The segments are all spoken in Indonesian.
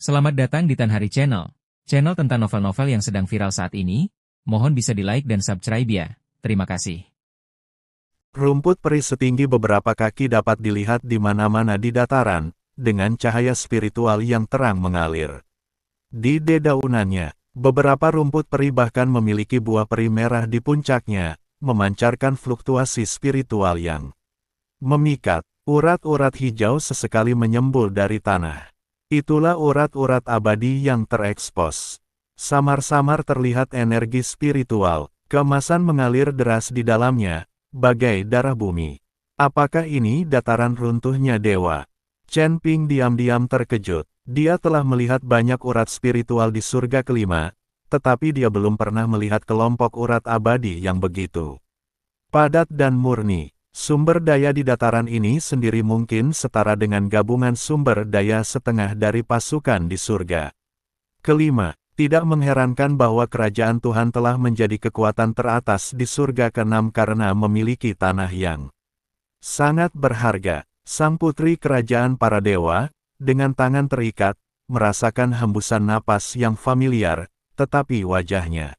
Selamat datang di Tan Hari Channel. Channel tentang novel-novel yang sedang viral saat ini. Mohon bisa di-like dan subscribe ya. Terima kasih. Rumput peri setinggi beberapa kaki dapat dilihat di mana-mana di dataran, dengan cahaya spiritual yang terang mengalir. Di dedaunannya, beberapa rumput peri bahkan memiliki buah peri merah di puncaknya, memancarkan fluktuasi spiritual yang memikat. Urat-urat hijau sesekali menyembul dari tanah. Itulah urat-urat abadi yang terekspos. Samar-samar terlihat energi spiritual, keemasan mengalir deras di dalamnya, bagai darah bumi. Apakah ini dataran runtuhnya dewa? Chen Ping diam-diam terkejut. Dia telah melihat banyak urat spiritual di surga kelima, tetapi dia belum pernah melihat kelompok urat abadi yang begitu padat dan murni. Sumber daya di dataran ini sendiri mungkin setara dengan gabungan sumber daya setengah dari pasukan di surga kelima. Tidak mengherankan bahwa kerajaan Tuhan telah menjadi kekuatan teratas di surga keenam karena memiliki tanah yang sangat berharga. Sang putri kerajaan para dewa, dengan tangan terikat, merasakan hembusan napas yang familiar, tetapi wajahnya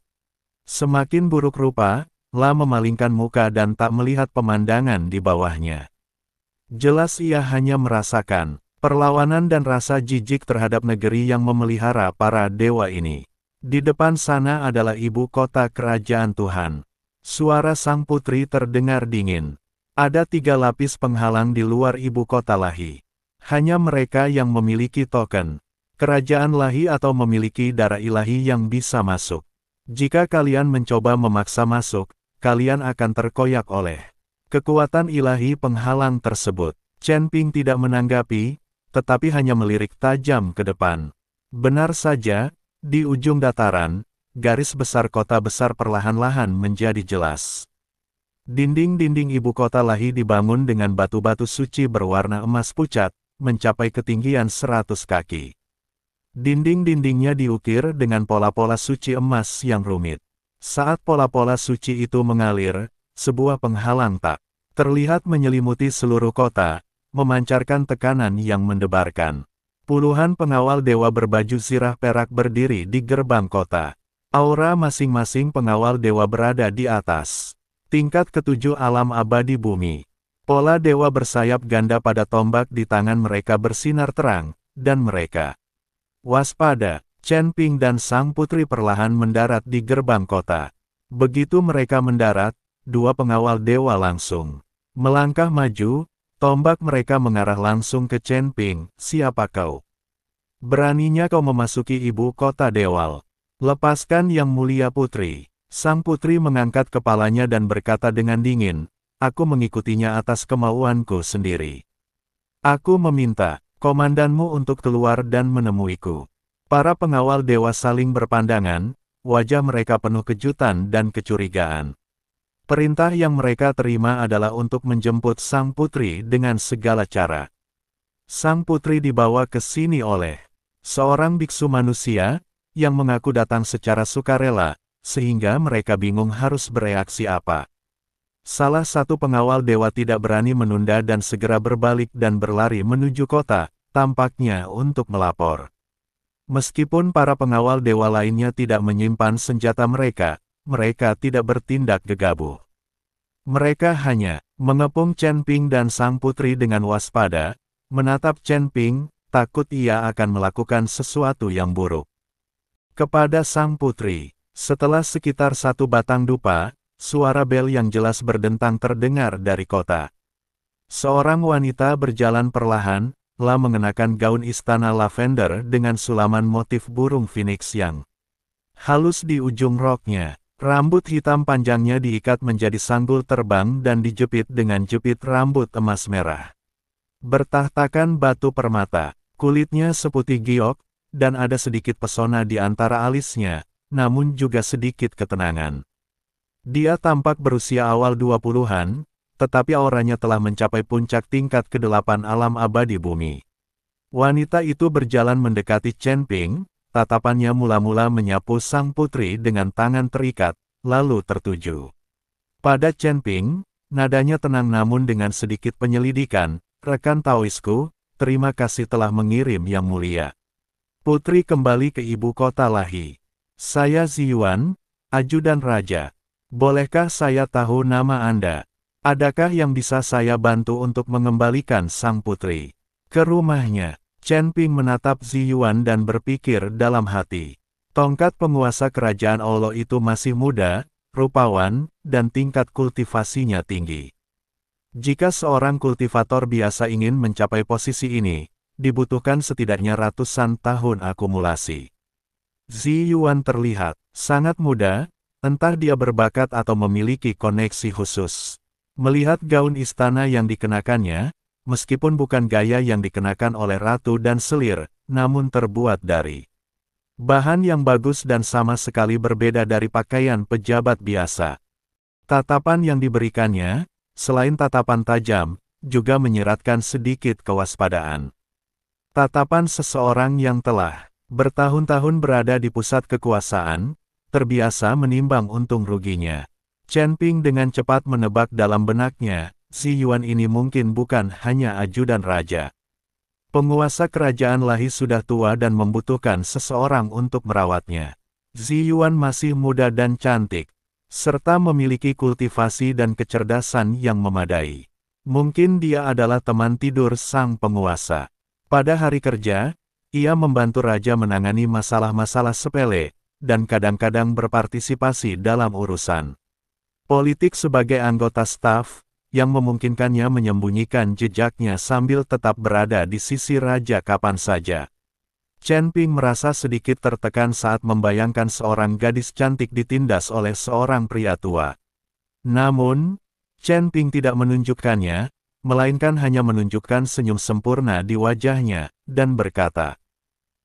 semakin buruk rupa. La memalingkan muka dan tak melihat pemandangan di bawahnya. Jelas ia hanya merasakan perlawanan dan rasa jijik terhadap negeri yang memelihara para dewa ini. Di depan sana adalah ibu kota kerajaan Tuhan. Suara sang putri terdengar dingin. Ada 3 lapis penghalang di luar ibu kota Lahi. Hanya mereka yang memiliki token kerajaan Lahi atau memiliki darah ilahi yang bisa masuk. Jika kalian mencoba memaksa masuk, kalian akan terkoyak oleh kekuatan ilahi penghalang tersebut. Chen Ping tidak menanggapi, tetapi hanya melirik tajam ke depan. Benar saja, di ujung dataran, garis besar kota besar perlahan-lahan menjadi jelas. Dinding-dinding ibu kota Lahi dibangun dengan batu-batu suci berwarna emas pucat, mencapai ketinggian 100 kaki. Dinding-dindingnya diukir dengan pola-pola suci emas yang rumit. Saat pola-pola suci itu mengalir, sebuah penghalang tak terlihat menyelimuti seluruh kota, memancarkan tekanan yang mendebarkan. Puluhan pengawal dewa berbaju zirah perak berdiri di gerbang kota. Aura masing-masing pengawal dewa berada di atas tingkat ketujuh alam abadi bumi. Pola dewa bersayap ganda pada tombak di tangan mereka bersinar terang, dan mereka waspada. Chen Ping dan sang putri perlahan mendarat di gerbang kota. Begitu mereka mendarat, 2 pengawal dewa langsung melangkah maju, tombak mereka mengarah langsung ke Chen Ping. Siapa kau? Beraninya kau memasuki ibu kota Dewal? Lepaskan yang mulia putri. Sang putri mengangkat kepalanya dan berkata dengan dingin, aku mengikutinya atas kemauanku sendiri. Aku meminta komandanmu untuk keluar dan menemuiku. Para pengawal dewa saling berpandangan, wajah mereka penuh kejutan dan kecurigaan. Perintah yang mereka terima adalah untuk menjemput sang putri dengan segala cara. Sang putri dibawa ke sini oleh seorang biksu manusia, yang mengaku datang secara sukarela, sehingga mereka bingung harus bereaksi apa. Salah satu pengawal dewa tidak berani menunda dan segera berbalik dan berlari menuju kota, tampaknya untuk melapor. Meskipun para pengawal dewa lainnya tidak menyimpan senjata mereka tidak bertindak gegabah. Mereka hanya mengepung Chen Ping dan sang putri dengan waspada, menatap Chen Ping, takut ia akan melakukan sesuatu yang buruk kepada sang putri. Setelah sekitar 1 batang dupa, suara bel yang jelas berdentang terdengar dari kota. Seorang wanita berjalan perlahan, La mengenakan gaun istana lavender dengan sulaman motif burung phoenix yang halus di ujung roknya. Rambut hitam panjangnya diikat menjadi sanggul terbang dan dijepit dengan jepit rambut emas merah bertahtakan batu permata. Kulitnya seputih giok, dan ada sedikit pesona di antara alisnya, namun juga sedikit ketenangan. Dia tampak berusia awal 20-an, tetapi auranya telah mencapai puncak tingkat ke-8 alam abadi bumi. Wanita itu berjalan mendekati Chen Ping, tatapannya mula-mula menyapu sang putri dengan tangan terikat, lalu tertuju pada Chen Ping. Nadanya tenang namun dengan sedikit penyelidikan. Rekan Taoisku, terima kasih telah mengirim yang mulia. Putri kembali ke ibu kota Lahi. Saya Ziyuan, ajudan raja. Bolehkah saya tahu nama Anda? Adakah yang bisa saya bantu untuk mengembalikan sang putri ke rumahnya? Chen Ping menatap Ziyuan dan berpikir dalam hati. Tongkat penguasa kerajaan Olo itu masih muda, rupawan, dan tingkat kultivasinya tinggi. Jika seorang kultivator biasa ingin mencapai posisi ini, dibutuhkan setidaknya ratusan tahun akumulasi. Ziyuan terlihat sangat muda, entah dia berbakat atau memiliki koneksi khusus. Melihat gaun istana yang dikenakannya, meskipun bukan gaya yang dikenakan oleh ratu dan selir, namun terbuat dari bahan yang bagus dan sama sekali berbeda dari pakaian pejabat biasa. Tatapan yang diberikannya, selain tatapan tajam, juga menyeratkan sedikit kewaspadaan. Tatapan seseorang yang telah bertahun-tahun berada di pusat kekuasaan, terbiasa menimbang untung ruginya. Chen Ping dengan cepat menebak dalam benaknya, Ziyuan ini mungkin bukan hanya ajudan raja. Penguasa kerajaan Lahi sudah tua dan membutuhkan seseorang untuk merawatnya. Ziyuan masih muda dan cantik, serta memiliki kultivasi dan kecerdasan yang memadai. Mungkin dia adalah teman tidur sang penguasa. Pada hari kerja, ia membantu raja menangani masalah-masalah sepele, dan kadang-kadang berpartisipasi dalam urusan politik sebagai anggota staf, yang memungkinkannya menyembunyikan jejaknya sambil tetap berada di sisi raja kapan saja. Chen Ping merasa sedikit tertekan saat membayangkan seorang gadis cantik ditindas oleh seorang pria tua. Namun, Chen Ping tidak menunjukkannya, melainkan hanya menunjukkan senyum sempurna di wajahnya, dan berkata,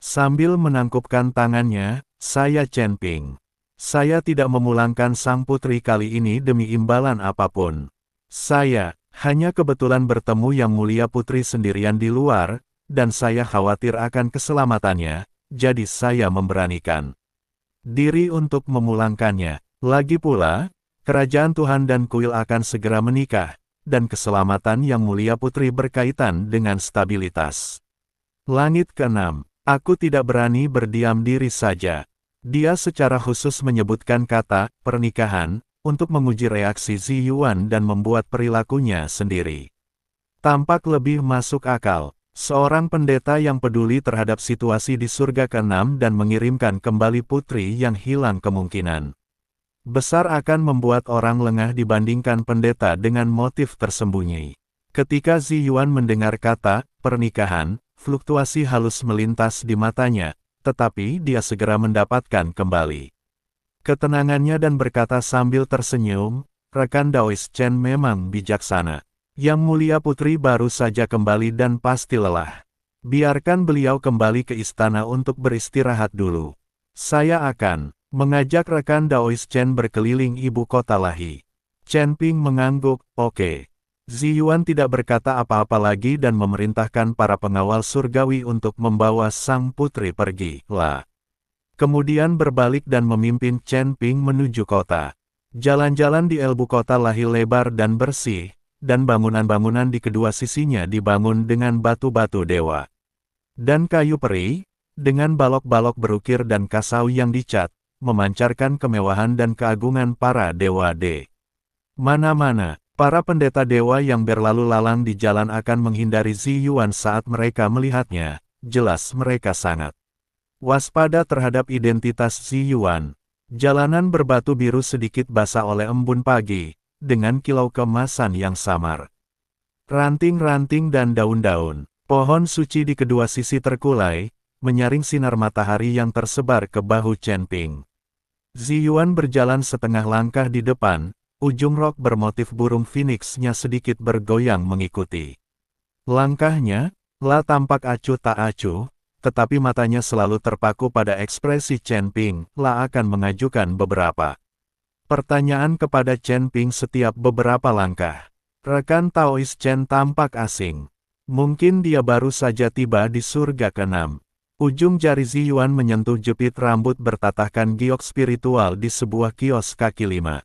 sambil menangkupkan tangannya, saya Chen Ping. Saya tidak memulangkan sang putri kali ini demi imbalan apapun. Saya hanya kebetulan bertemu yang mulia putri sendirian di luar, dan saya khawatir akan keselamatannya, jadi saya memberanikan diri untuk memulangkannya. Lagi pula, kerajaan Tuhan dan Kuil akan segera menikah, dan keselamatan yang mulia putri berkaitan dengan stabilitas langit ke-6. Aku tidak berani berdiam diri saja. Dia secara khusus menyebutkan kata pernikahan untuk menguji reaksi Ziyuan dan membuat perilakunya sendiri tampak lebih masuk akal. Seorang pendeta yang peduli terhadap situasi di surga ke-6 dan mengirimkan kembali putri yang hilang kemungkinan besar akan membuat orang lengah dibandingkan pendeta dengan motif tersembunyi. Ketika Ziyuan mendengar kata pernikahan, fluktuasi halus melintas di matanya, tetapi dia segera mendapatkan kembali ketenangannya dan berkata sambil tersenyum, rekan Daois Chen memang bijaksana. Yang mulia putri baru saja kembali dan pasti lelah. Biarkan beliau kembali ke istana untuk beristirahat dulu. Saya akan mengajak rekan Daois Chen berkeliling ibu kota Lahi. Chen Ping mengangguk, oke. Ziyuan tidak berkata apa-apa lagi dan memerintahkan para pengawal surgawi untuk membawa sang putri pergi. Kemudian berbalik dan memimpin Chen Ping menuju kota. Jalan-jalan di ibu kota Lahi lebar dan bersih, dan bangunan-bangunan di kedua sisinya dibangun dengan batu-batu dewa dan kayu peri, dengan balok-balok berukir dan kasau yang dicat, memancarkan kemewahan dan keagungan para dewa de mana-mana. Para pendeta dewa yang berlalu lalang di jalan akan menghindari Ziyuan saat mereka melihatnya. Jelas mereka sangat waspada terhadap identitas Ziyuan. Jalanan berbatu biru sedikit basah oleh embun pagi, dengan kilau kemasan yang samar. Ranting-ranting dan daun-daun, pohon suci di kedua sisi terkulai, menyaring sinar matahari yang tersebar ke bahu Chen Ping. Ziyuan berjalan setengah langkah di depan, ujung rok bermotif burung phoenix-nya sedikit bergoyang mengikuti langkahnya. Tampak acuh tak acuh, tetapi matanya selalu terpaku pada ekspresi Chen Ping. Akan mengajukan beberapa pertanyaan kepada Chen Ping setiap beberapa langkah. Rekan Taois Chen tampak asing. Mungkin dia baru saja tiba di surga ke-6. Ujung jari Ziyuan menyentuh jepit rambut bertatahkan giok spiritual di sebuah kios kaki 5.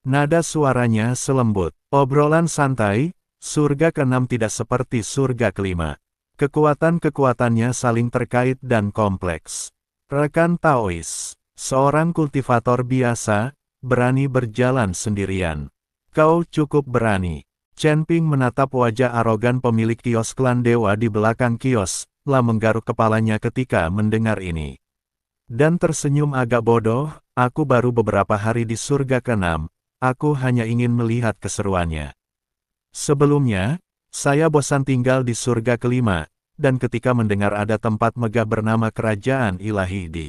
Nada suaranya selembut. Obrolan santai, surga ke-6 tidak seperti surga ke-5. Kekuatan-kekuatannya saling terkait dan kompleks. Rekan Taois, seorang kultivator biasa, berani berjalan sendirian. Kau cukup berani. Chen Ping menatap wajah arogan pemilik kios klan dewa di belakang kios, menggaruk kepalanya ketika mendengar ini. Dan tersenyum agak bodoh, aku baru beberapa hari di surga ke-6, aku hanya ingin melihat keseruannya. Sebelumnya, saya bosan tinggal di surga ke-5, dan ketika mendengar ada tempat megah bernama Kerajaan Ilahi di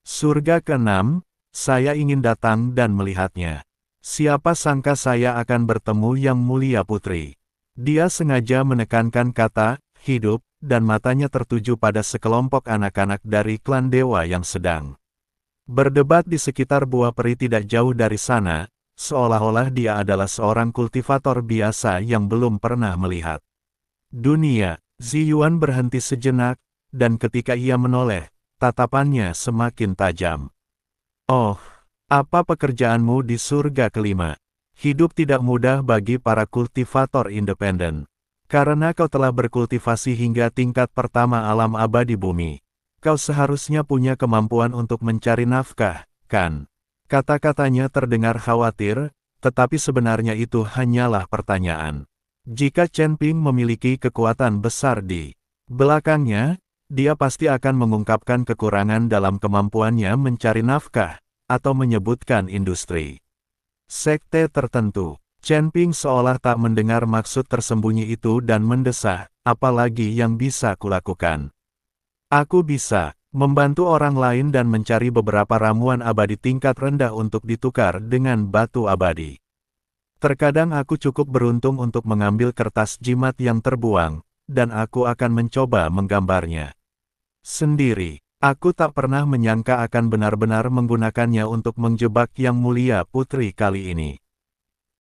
surga ke-6, saya ingin datang dan melihatnya. Siapa sangka saya akan bertemu Yang Mulia Putri. Dia sengaja menekankan kata, hidup, dan matanya tertuju pada sekelompok anak-anak dari klan dewa yang sedang berdebat di sekitar Buah Peri tidak jauh dari sana, seolah-olah dia adalah seorang kultivator biasa yang belum pernah melihat dunia. Ziyuan berhenti sejenak, dan ketika ia menoleh, tatapannya semakin tajam. Oh, apa pekerjaanmu di surga ke-5? Hidup tidak mudah bagi para kultivator independen. Karena kau telah berkultivasi hingga tingkat pertama alam abadi bumi. Kau seharusnya punya kemampuan untuk mencari nafkah, kan? Kata-katanya terdengar khawatir, tetapi sebenarnya itu hanyalah pertanyaan. Jika Chen Ping memiliki kekuatan besar di belakangnya, dia pasti akan mengungkapkan kekurangan dalam kemampuannya mencari nafkah, atau menyebutkan industri sekte tertentu. Chen Ping seolah tak mendengar maksud tersembunyi itu dan mendesah, apalagi yang bisa kulakukan. Aku bisa membantu orang lain dan mencari beberapa ramuan abadi tingkat rendah untuk ditukar dengan batu abadi. Terkadang aku cukup beruntung untuk mengambil kertas jimat yang terbuang, dan aku akan mencoba menggambarnya sendiri. Aku tak pernah menyangka akan benar-benar menggunakannya untuk menjebak Yang Mulia Putri kali ini.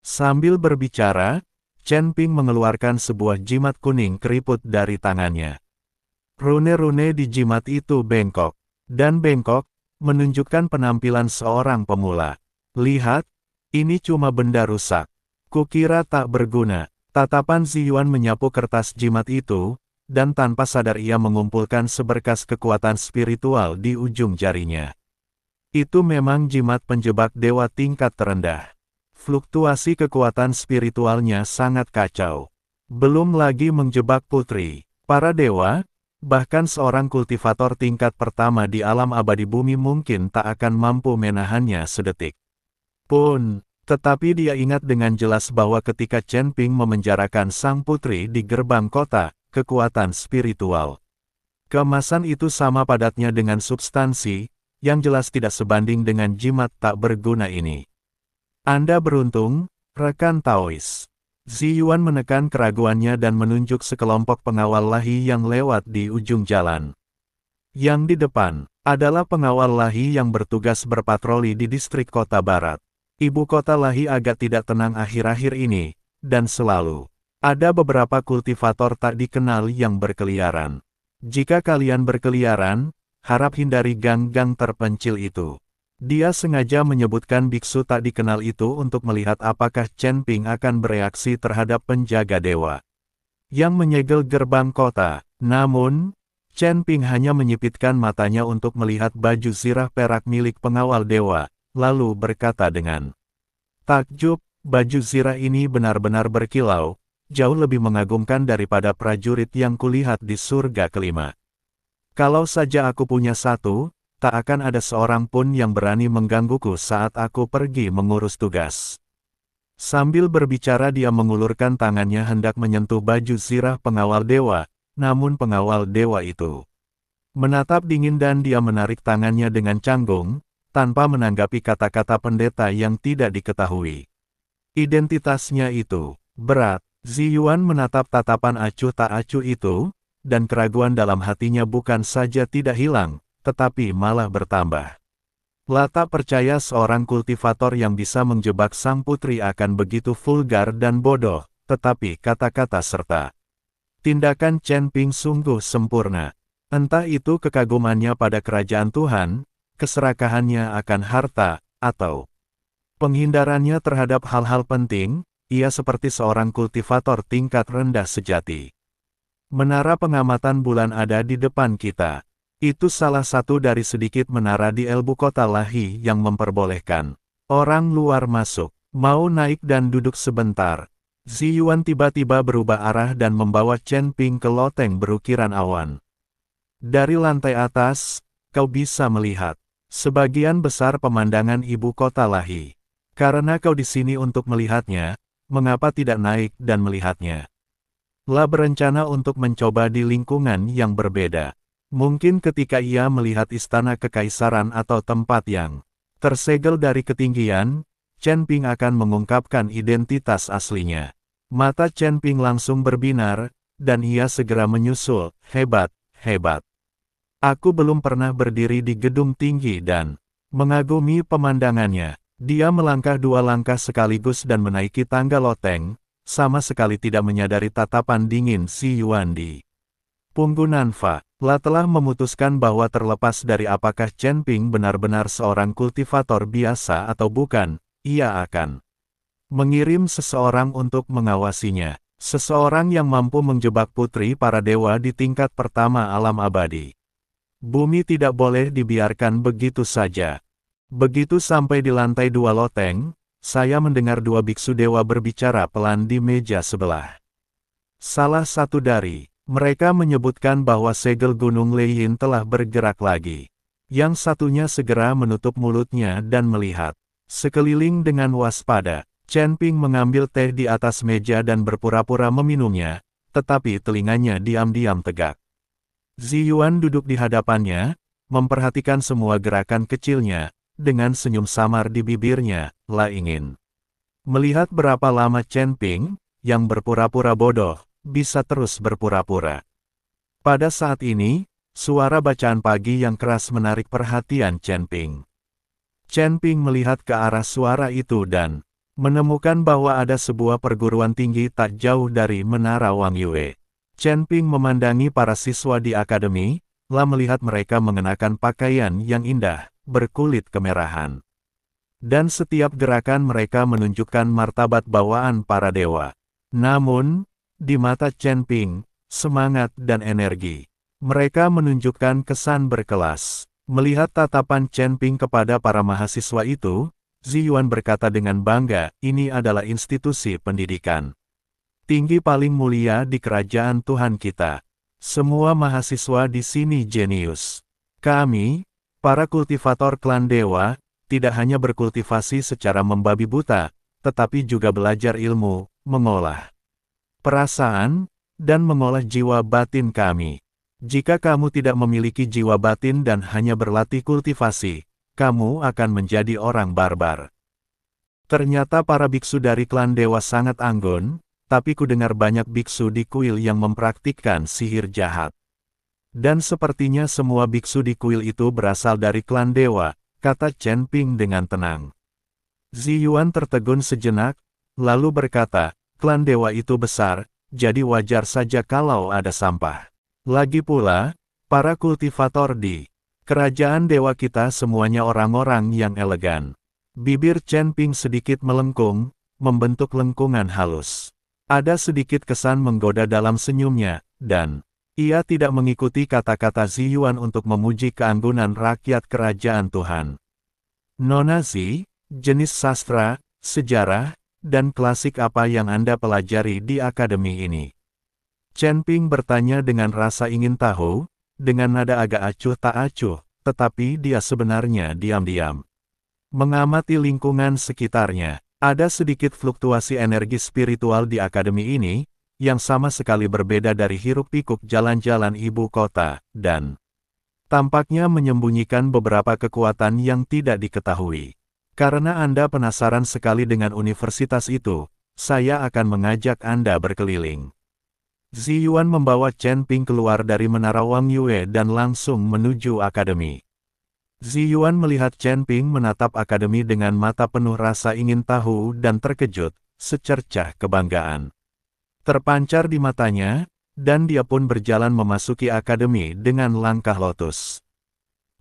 Sambil berbicara, Chen Ping mengeluarkan sebuah jimat kuning keriput dari tangannya. Rune-rune di jimat itu bengkok, dan bengkok, menunjukkan penampilan seorang pemula. Lihat, ini cuma benda rusak. Kukira tak berguna. Tatapan Ziyuan menyapu kertas jimat itu, dan tanpa sadar ia mengumpulkan seberkas kekuatan spiritual di ujung jarinya. Itu memang jimat penjebak dewa tingkat terendah. Fluktuasi kekuatan spiritualnya sangat kacau. Belum lagi menjebak putri, para dewa, bahkan seorang kultivator tingkat pertama di alam abadi bumi mungkin tak akan mampu menahannya sedetik pun. Tetapi dia ingat dengan jelas bahwa ketika Chen Ping memenjarakan sang putri di gerbang kota, kekuatan spiritual keemasan itu sama padatnya dengan substansi, yang jelas tidak sebanding dengan jimat tak berguna ini. Anda beruntung, rekan Taois. Ziyuan menekan keraguannya dan menunjuk sekelompok pengawal lahi yang lewat di ujung jalan. Yang di depan, adalah pengawal lahi yang bertugas berpatroli di distrik kota barat. Ibu kota lahi agak tidak tenang akhir-akhir ini, dan selalu ada beberapa kultivator tak dikenal yang berkeliaran. Jika kalian berkeliaran, harap hindari gang-gang terpencil itu. Dia sengaja menyebutkan biksu tak dikenal itu untuk melihat apakah Chen Ping akan bereaksi terhadap penjaga dewa yang menyegel gerbang kota. Namun, Chen Ping hanya menyipitkan matanya untuk melihat baju zirah perak milik pengawal dewa, lalu berkata dengan takjub, baju zirah ini benar-benar berkilau, jauh lebih mengagumkan daripada prajurit yang kulihat di surga ke-5. Kalau saja aku punya satu, tak akan ada seorang pun yang berani menggangguku saat aku pergi mengurus tugas. Sambil berbicara dia mengulurkan tangannya hendak menyentuh baju zirah pengawal dewa, namun pengawal dewa itu menatap dingin dan dia menarik tangannya dengan canggung, tanpa menanggapi kata-kata pendeta yang tidak diketahui identitasnya itu. Berat, Ziyuan menatap tatapan acuh tak acuh itu, dan keraguan dalam hatinya bukan saja tidak hilang, tetapi malah bertambah. Lata percaya seorang kultivator yang bisa menjebak sang putri akan begitu vulgar dan bodoh, tetapi kata-kata serta tindakan Chen Ping sungguh sempurna. Entah itu kekagumannya pada kerajaan Tuhan, keserakahannya akan harta, atau penghindarannya terhadap hal-hal penting, ia seperti seorang kultivator tingkat rendah sejati. Menara pengamatan bulan ada di depan kita. Itu salah satu dari sedikit menara di Elbu Kota Lahi yang memperbolehkan orang luar masuk. Mau naik dan duduk sebentar. Ziyuan tiba-tiba berubah arah dan membawa Chen Ping ke loteng berukiran awan. Dari lantai atas, kau bisa melihat sebagian besar pemandangan ibu kota Lahi. Karena kau di sini untuk melihatnya, mengapa tidak naik dan melihatnya? La berencana untuk mencoba di lingkungan yang berbeda. Mungkin ketika ia melihat istana kekaisaran atau tempat yang tersegel dari ketinggian, Chen Ping akan mengungkapkan identitas aslinya. Mata Chen Ping langsung berbinar, dan ia segera menyusul, hebat, hebat. Aku belum pernah berdiri di gedung tinggi dan mengagumi pemandangannya. Dia melangkah 2 langkah sekaligus dan menaiki tangga loteng, sama sekali tidak menyadari tatapan dingin si Yuan di punggung Nanfa. La telah memutuskan bahwa terlepas dari apakah Chen Ping benar-benar seorang kultivator biasa atau bukan, ia akan mengirim seseorang untuk mengawasinya. Seseorang yang mampu menjebak putri para dewa di tingkat pertama alam abadi. Bumi tidak boleh dibiarkan begitu saja. Begitu sampai di lantai 2 loteng, saya mendengar 2 biksu dewa berbicara pelan di meja sebelah. Salah satu dari mereka menyebutkan bahwa segel Gunung Leiyin telah bergerak lagi. Yang satunya segera menutup mulutnya dan melihat sekeliling dengan waspada. Chen Ping mengambil teh di atas meja dan berpura-pura meminumnya, tetapi telinganya diam-diam tegak. Ziyuan duduk di hadapannya, memperhatikan semua gerakan kecilnya, dengan senyum samar di bibirnya. La ingin melihat berapa lama Chen Ping, yang berpura-pura bodoh, bisa terus berpura-pura. Pada saat ini, suara bacaan pagi yang keras menarik perhatian Chen Ping. Chen Ping melihat ke arah suara itu dan menemukan bahwa ada sebuah perguruan tinggi tak jauh dari Menara Wang Yue. Chen Ping memandangi para siswa di akademi, La melihat mereka mengenakan pakaian yang indah, berkulit kemerahan. Dan setiap gerakan mereka menunjukkan martabat bawaan para dewa. Namun, di mata Chen Ping, semangat dan energi mereka menunjukkan kesan berkelas. Melihat tatapan Chen Ping kepada para mahasiswa itu, Ziyuan berkata dengan bangga, ini adalah institusi pendidikan tinggi paling mulia di kerajaan Tuhan kita. Semua mahasiswa di sini jenius. Kami, para kultivator klan dewa, tidak hanya berkultivasi secara membabi buta, tetapi juga belajar ilmu, mengolah perasaan, dan mengolah jiwa batin kami. Jika kamu tidak memiliki jiwa batin dan hanya berlatih kultivasi, kamu akan menjadi orang barbar. Ternyata para biksu dari klan dewa sangat anggun, tapi ku dengar banyak biksu di kuil yang mempraktikkan sihir jahat. Dan sepertinya semua biksu di kuil itu berasal dari klan dewa, kata Chen Ping dengan tenang. Ziyuan tertegun sejenak, lalu berkata, klan dewa itu besar, jadi wajar saja kalau ada sampah. Lagi pula, para kultivator di kerajaan dewa kita semuanya orang-orang yang elegan. Bibir Chen Ping sedikit melengkung, membentuk lengkungan halus. Ada sedikit kesan menggoda dalam senyumnya, dan ia tidak mengikuti kata-kata Ziyuan untuk memuji keanggunan rakyat kerajaan Tuhan. Nona Zi, jenis sastra, sejarah, dan klasik apa yang Anda pelajari di akademi ini? Chen Ping bertanya dengan rasa ingin tahu, dengan nada agak acuh tak acuh, tetapi dia sebenarnya diam-diam mengamati lingkungan sekitarnya. Ada sedikit fluktuasi energi spiritual di akademi ini, yang sama sekali berbeda dari hiruk-pikuk jalan-jalan ibu kota, dan tampaknya menyembunyikan beberapa kekuatan yang tidak diketahui. Karena Anda penasaran sekali dengan universitas itu, saya akan mengajak Anda berkeliling. Ziyuan membawa Chen Ping keluar dari Menara Wang Yue dan langsung menuju akademi. Ziyuan melihat Chen Ping menatap akademi dengan mata penuh rasa ingin tahu dan terkejut, secercah kebanggaan terpancar di matanya, dan dia pun berjalan memasuki akademi dengan langkah lotus.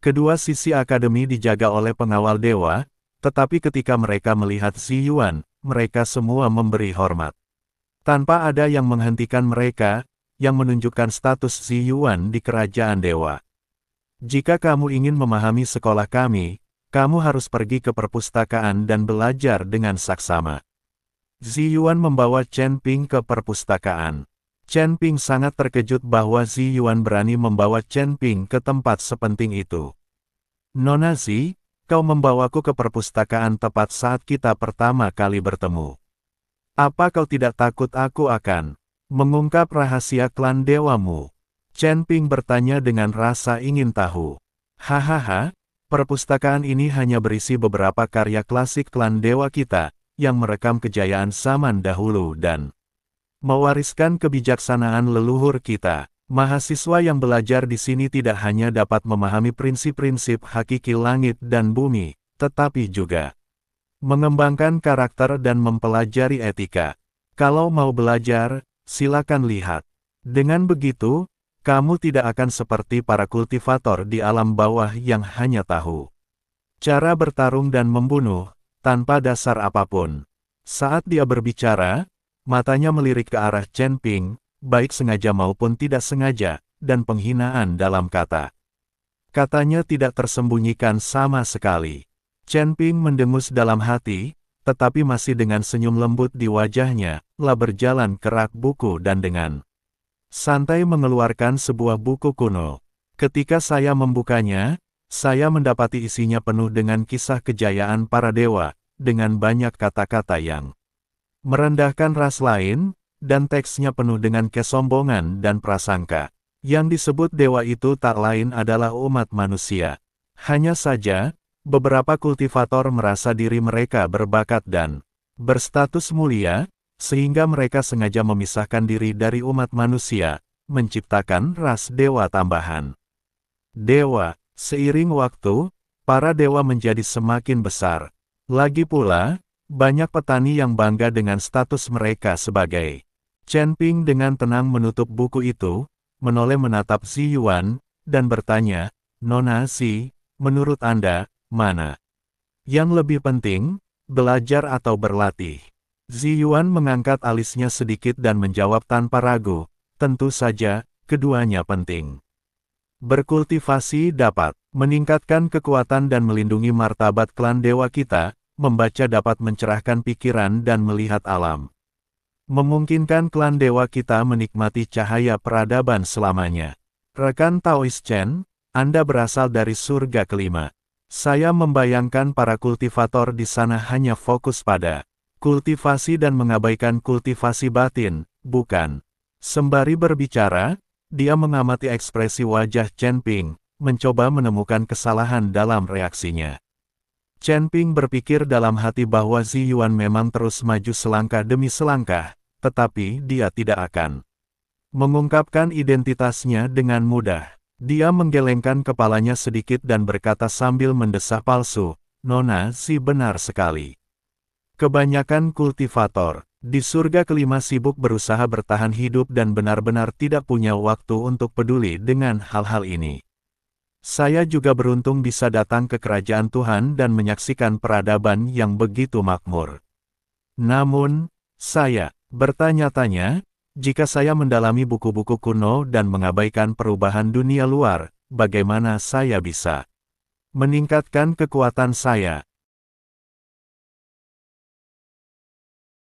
Kedua sisi akademi dijaga oleh pengawal dewa, tetapi ketika mereka melihat Ziyuan, mereka semua memberi hormat. Tanpa ada yang menghentikan mereka, yang menunjukkan status Zi Yuan di kerajaan dewa. Jika kamu ingin memahami sekolah kami, kamu harus pergi ke perpustakaan dan belajar dengan saksama. Zi Yuan membawa Chen Ping ke perpustakaan. Chen Ping sangat terkejut bahwa Zi Yuan berani membawa Chen Ping ke tempat sepenting itu. Nona Zi, kau membawaku ke perpustakaan tepat saat kita pertama kali bertemu. Apa kau tidak takut aku akan mengungkap rahasia klan dewamu? Chen Ping bertanya dengan rasa ingin tahu. Hahaha, perpustakaan ini hanya berisi beberapa karya klasik klan dewa kita, yang merekam kejayaan zaman dahulu dan mewariskan kebijaksanaan leluhur kita. Mahasiswa yang belajar di sini tidak hanya dapat memahami prinsip-prinsip hakiki langit dan bumi, tetapi juga mengembangkan karakter dan mempelajari etika. Kalau mau belajar, silakan lihat. Dengan begitu, kamu tidak akan seperti para kultivator di alam bawah yang hanya tahu cara bertarung dan membunuh, tanpa dasar apapun. Saat dia berbicara, matanya melirik ke arah Chen Ping, baik sengaja maupun tidak sengaja, dan penghinaan dalam kata. Katanya tidak tersembunyikan sama sekali. Chen Ping mendengus dalam hati, tetapi masih dengan senyum lembut di wajahnya, lah berjalan ke rak buku dan dengan santai mengeluarkan sebuah buku kuno. Ketika saya membukanya, saya mendapati isinya penuh dengan kisah kejayaan para dewa, dengan banyak kata-kata yang merendahkan ras lain, dan teksnya penuh dengan kesombongan dan prasangka. Yang disebut dewa itu tak lain adalah umat manusia. Hanya saja, beberapa kultivator merasa diri mereka berbakat dan berstatus mulia, sehingga mereka sengaja memisahkan diri dari umat manusia, menciptakan ras dewa tambahan. Dewa, seiring waktu, para dewa menjadi semakin besar. Lagi pula, banyak petani yang bangga dengan status mereka sebagai. Chen Ping dengan tenang menutup buku itu, menoleh menatap Zi Yuan, dan bertanya, Nona Zi, menurut Anda, mana yang lebih penting, belajar atau berlatih? Zi Yuan mengangkat alisnya sedikit dan menjawab tanpa ragu, tentu saja, keduanya penting. Berkultivasi dapat meningkatkan kekuatan dan melindungi martabat klan dewa kita, membaca dapat mencerahkan pikiran dan melihat alam. Memungkinkan klan dewa kita menikmati cahaya peradaban selamanya. Rekan Taois Chen, Anda berasal dari surga kelima. Saya membayangkan para kultivator di sana hanya fokus pada kultivasi dan mengabaikan kultivasi batin, bukan? Sembari berbicara, dia mengamati ekspresi wajah Chen Ping, mencoba menemukan kesalahan dalam reaksinya. Chen Ping berpikir dalam hati bahwa Zi Yuan memang terus maju selangkah demi selangkah, tetapi dia tidak akan mengungkapkan identitasnya dengan mudah. Dia menggelengkan kepalanya sedikit dan berkata sambil mendesah palsu, Nona Zi benar sekali. Kebanyakan kultivator di surga kelima sibuk berusaha bertahan hidup dan benar-benar tidak punya waktu untuk peduli dengan hal-hal ini. Saya juga beruntung bisa datang ke kerajaan Tuhan dan menyaksikan peradaban yang begitu makmur. Namun, saya bertanya-tanya, jika saya mendalami buku-buku kuno dan mengabaikan perubahan dunia luar, bagaimana saya bisa meningkatkan kekuatan saya?